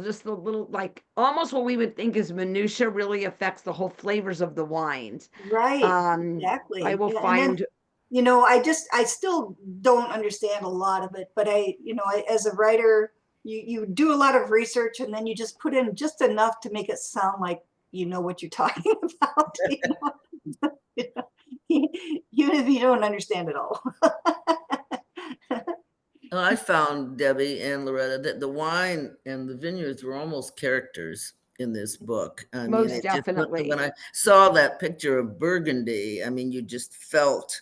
just the little, like, almost what we would think is minutia really affects the whole flavors of the wines. Right, exactly. I will Yeah, find. And then, I still don't understand a lot of it, but as a writer, you do a lot of research, and then you just put in just enough to make it sound like you know what you're talking about. Even if you don't understand it all. I found, Debbie and Loretta, that the wine and the vineyards were almost characters in this book. I mean, Most it just, definitely. when I saw that picture of Burgundy, I mean, you just felt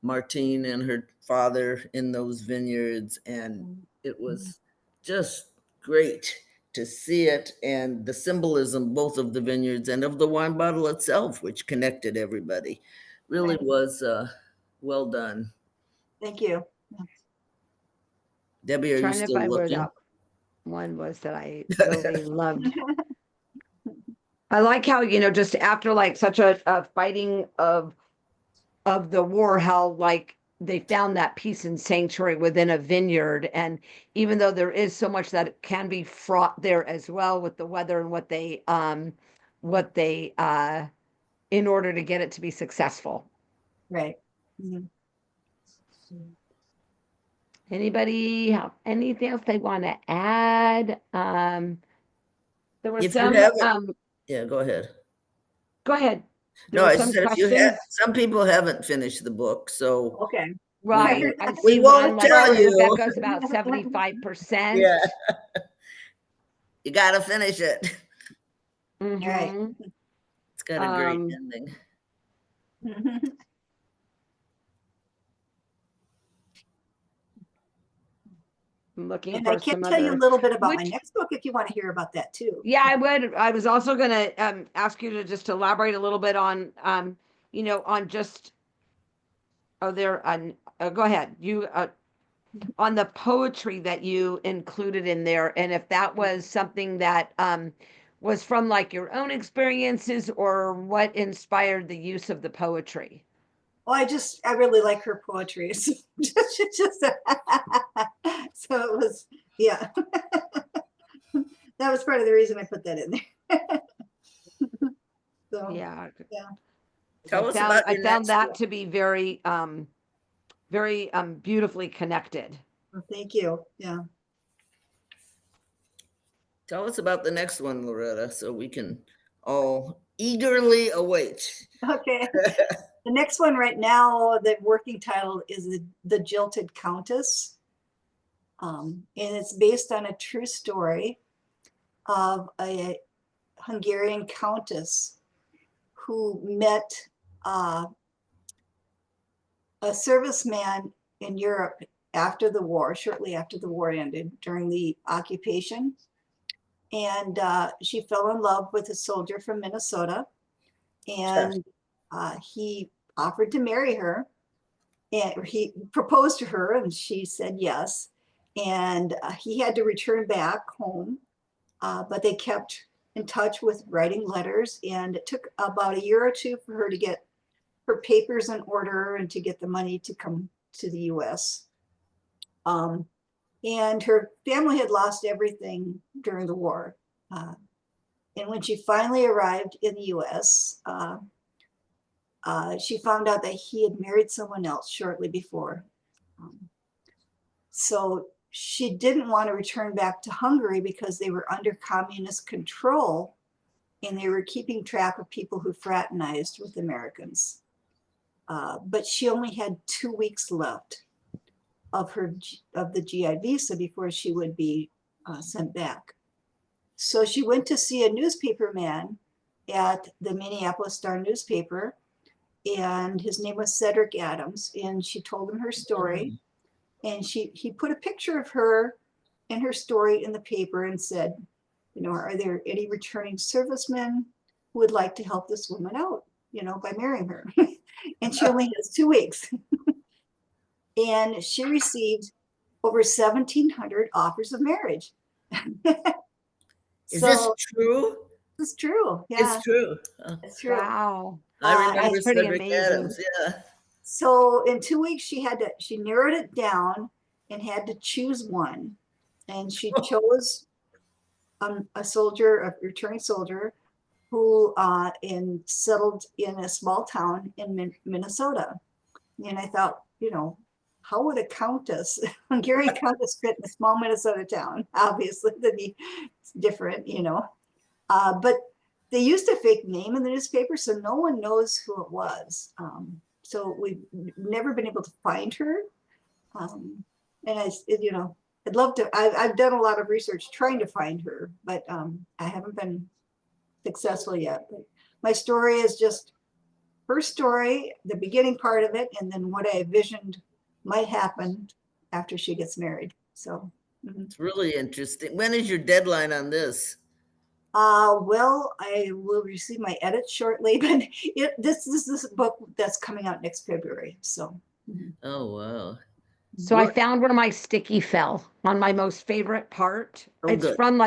Martine and her father in those vineyards, and it was just great to see it, and the symbolism both of the vineyards and of the wine bottle itself, which connected everybody. Really was well done. Thank you. Debbie, are you Trying to still find where looking? that one was that I really loved. I like how, just after like such a fighting of the war, how like they found that peace and sanctuary within a vineyard. And even though there is so much that can be fraught there as well with the weather and what they in order to get it to be successful. Right. Mm-hmm. Anybody have anything else they want to add? There were If you some haven't, yeah, go ahead. go ahead. There No, were I some said if you questions. have, some people haven't finished the book, so Okay. Right. I we see won't one like tell you. Rebecca's about 75%. Yeah, you got to finish it. Right. Mhm. It's got a great ending. I'm looking And for I can some tell you a other. little bit about my next book if you want to hear about that too. Yeah, I would. I was also going to ask you to just elaborate a little bit on, on just, go ahead. You, on the poetry that you included in there, and if that was something that was from like your own experiences, or what inspired the use of the poetry. Well, I really like her poetry. So, so it was, yeah. That was part of the reason I put that in there. So, Yeah. Tell us about I your found next that book. to be very very beautifully connected. well, thank you. Yeah. Tell us about the next one, Loretta, so we can all eagerly await. Okay. The next one right now, the working title is The Jilted Countess. And it's based on a true story of a Hungarian countess who met uh, a serviceman in Europe after the war, shortly after the war ended, during the occupation. And she fell in love with a soldier from Minnesota. And he offered to marry her. And he proposed to her, and she said yes. And he had to return back home, but they kept in touch with writing letters. And it took about a year or two for her to get her papers in order and to get the money to come to the US. And her family had lost everything during the war. And when she finally arrived in the US, she found out that he had married someone else shortly before. So she didn't want to return back to Hungary because they were under communist control and they were keeping track of people who fraternized with Americans. But she only had 2 weeks left of the GI visa before she would be sent back. So she went to see a newspaper man at the Minneapolis Star newspaper, and his name was Cedric Adams, and she told him her story. And he put a picture of her and her story in the paper and said, you know, are there any returning servicemen who would like to help this woman out, you know, by marrying her? And she only has 2 weeks. And she received over 1,700 offers of marriage. Is this true? It's true. Yeah, It's true. it's true. Wow. I remember That's pretty Cedric amazing. Adams. Yeah. So in 2 weeks, she narrowed it down and had to choose one. And she chose a soldier, a returning soldier, who settled in a small town in Minnesota. And I thought, you know, how would a countess, Hungarian countess, fit in a small Minnesota town? Obviously, that'd be different, you know. But they used a fake name in the newspaper, so no one knows who it was. So we've never been able to find her. And you know, I'd love to. I've done a lot of research trying to find her, but I haven't been successful yet. But my story is just her story, the beginning part of it, and then what I envisioned might happen after she gets married. So It's really interesting. When is your deadline on this? well, I will receive my edit shortly, but this is a book that's coming out next February. So Oh, wow. So I found where my sticky fell on my most favorite part. Oh, It's good. from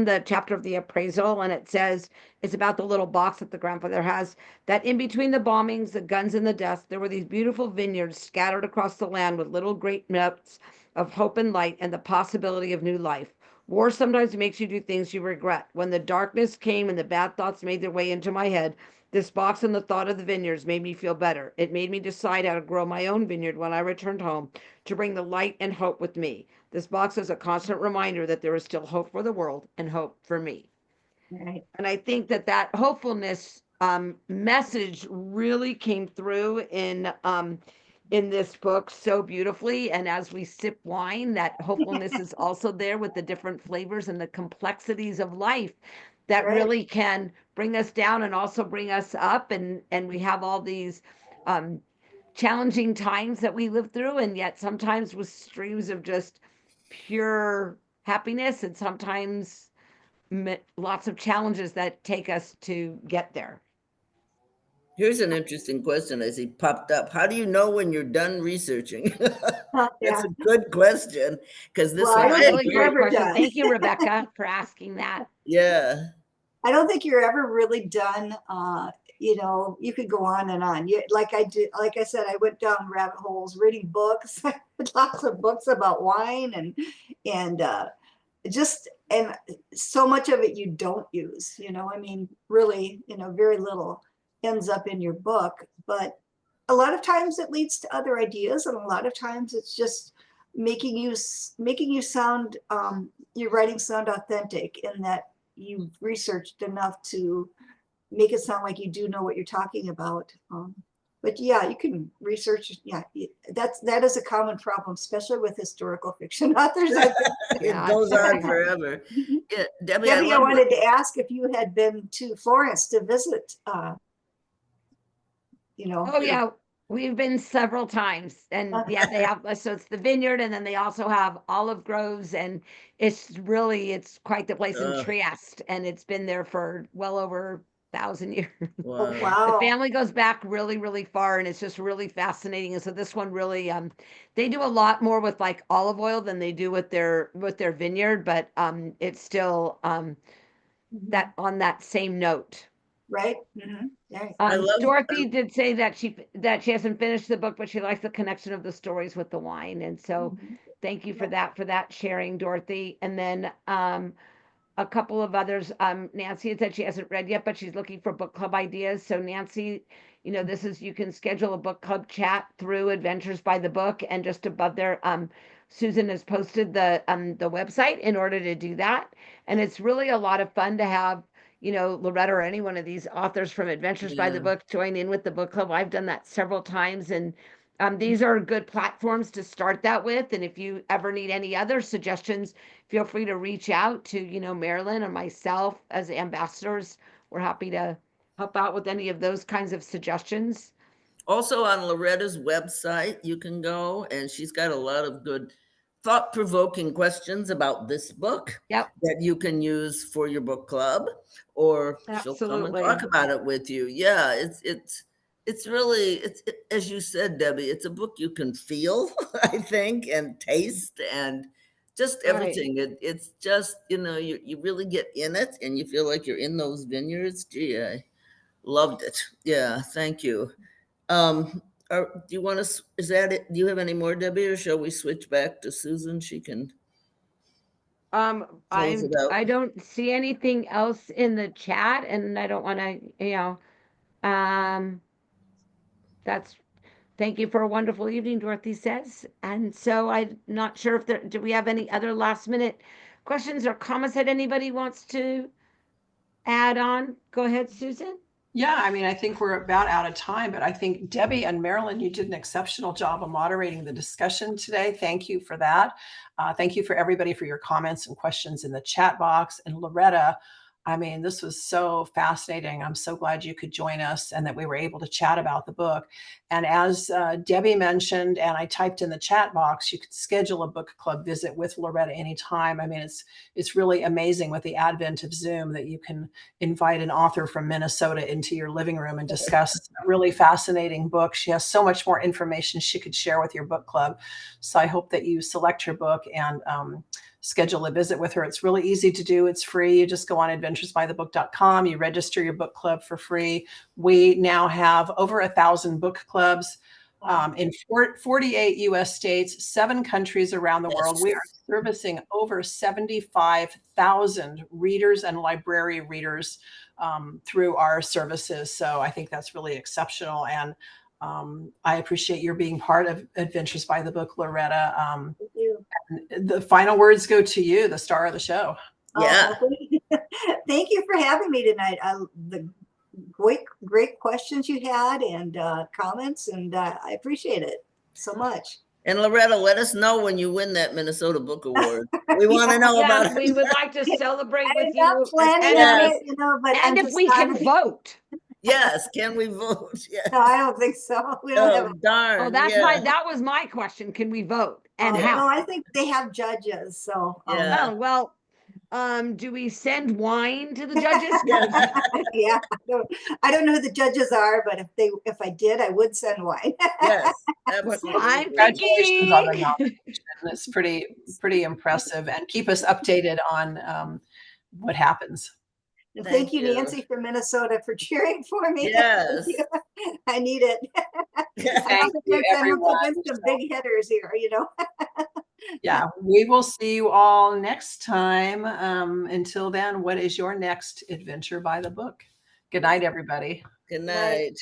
the chapter of the appraisal, and it says it's about the little box that the grandfather has, that in between the bombings, the guns, and the death, there were these beautiful vineyards scattered across the land with little great nuts of hope and light and the possibility of new life. War sometimes makes you do things you regret. When the darkness came and the bad thoughts made their way into my head, this box and the thought of the vineyards made me feel better. It made me decide how to grow my own vineyard when I returned home, to bring the light and hope with me. This box is a constant reminder that there is still hope for the world and hope for me. right. And I think that hopefulness message really came through in this book so beautifully. And as we sip wine, that hopefulness is also there with the different flavors and the complexities of life that Right. really can bring us down and also bring us up. And we have all these challenging times that we live through, and yet sometimes with streams of just pure happiness, and sometimes lots of challenges that take us to get there. Here's an interesting question as he popped up. How do you know when you're done researching? Yeah. That's a good question, because this Well, I one, don't That's a think really you're great ever question. done. Thank you, Rebecca, for asking that. yeah. I don't think you're ever really done. You know, you could go on and on. Like I did, like I said, I went down rabbit holes reading books, lots of books about wine and so much of it you don't use, you know, I mean, really, you know, very little ends up in your book, but a lot of times it leads to other ideas. And a lot of times it's just making you sound, your writing sound authentic in that you've researched enough to make it sound like you do know what you're talking about. But yeah, you can research. Yeah, that is a common problem, especially with historical fiction authors. It goes on forever. Yeah, Debbie, Debbie, I love wanted to ask if you had been to Florence to visit you know. Oh yeah, we've been several times, and yeah, they have. So it's the vineyard, and then they also have olive groves, and it's quite the place in Uh, Trieste, and it's been there for well over 1,000 years. Oh, wow. wow. The family goes back really, really far, and it's just really fascinating. And so this one really, they do a lot more with like olive oil than they do with their vineyard, but it's still that on that same note. Right. Mm-hmm. Right. I love. Dorothy did say that she hasn't finished the book, but she likes the connection of the stories with the wine, and so Mhm. thank you Yeah. for that sharing, Dorothy. And then a couple of others. Nancy had said she hasn't read yet, but she's looking for book club ideas. So Nancy, you can schedule a book club chat through Adventures by the Book, and just above there, Susan has posted the website in order to do that, and it's really a lot of fun to have. Loretta or any one of these authors from Adventures by the Yeah. Book join in with the book club. I've done that several times, and these are good platforms to start that with. And if you ever need any other suggestions, feel free to reach out to, Marilyn or myself as ambassadors. We're happy to help out with any of those kinds of suggestions. Also on Loretta's website, you can go, and she's got a lot of good thought-provoking questions about this book Yep, that you can use for your book club, or she'll come and absolutely. talk about it with you. Yeah, it's really as you said, Debbie, it's a book you can feel, I think, and taste, and just Right. everything. It's just, you really get in it, and you feel like you're in those vineyards. Gee, I loved it. Yeah, thank you. Um, do you want to, is that it? Do you have any more, Debbie, or shall we switch back to Susan? She can close it out. I don't see anything else in the chat, and I don't want to, um, that's thank you for a wonderful evening, Dorothy says. And so I'm not sure if do we have any other last minute questions or comments that anybody wants to add on? Go ahead, Susan. Yeah, I mean, I think we're about out of time, but I think Debbie and Marilyn, you did an exceptional job of moderating the discussion today. Thank you for that. Thank you for everybody for your comments and questions in the chat box. And Loretta, I mean, this was so fascinating. I'm so glad you could join us and that we were able to chat about the book. And as Debbie mentioned, and I typed in the chat box, you could schedule a book club visit with Loretta anytime. I mean, it's really amazing with the advent of Zoom that you can invite an author from Minnesota into your living room and discuss a really fascinating book. She has so much more information she could share with your book club. So I hope that you select her book and schedule a visit with her. It's really easy to do. It's free. You just go on adventuresbythebook.com. You register your book club for free. We now have over 1,000 book clubs in 48 US states, 7 countries around the world. We are servicing over 75,000 readers and library readers through our services. So I think that's really exceptional. And I appreciate your being part of Adventures by the Book, Loretta. Thank you. The final words go to you, the star of the show. Yeah. Thank you for having me tonight. The great questions you had and comments, and I appreciate it so much. And Loretta, let us know when you win that Minnesota Book Award. We want to know Yeah, about we it. would like to celebrate I'm with not you. planning And on if it, but and if we can vote. Yes, can we vote? Yes. No, I don't think so. We don't have. Oh, darn. Oh, Yeah. that was my question. Can we vote? And No, how? I think they have judges. So Yeah. Oh, well, do we send wine to the judges? Yeah. yeah, I don't know who the judges are, but if I did, I would send wine. Yes, I'm absolutely. Congratulations on the thinking. nomination. It's pretty impressive, and keep us updated on what happens. And Thank thank you, you. Nancy from Minnesota, for cheering for me. Yes. I need it. Thank you, everyone. Some big hitters here, Yeah, we will see you all next time. Until then, what is your next adventure by the book? Good night, everybody. Good night.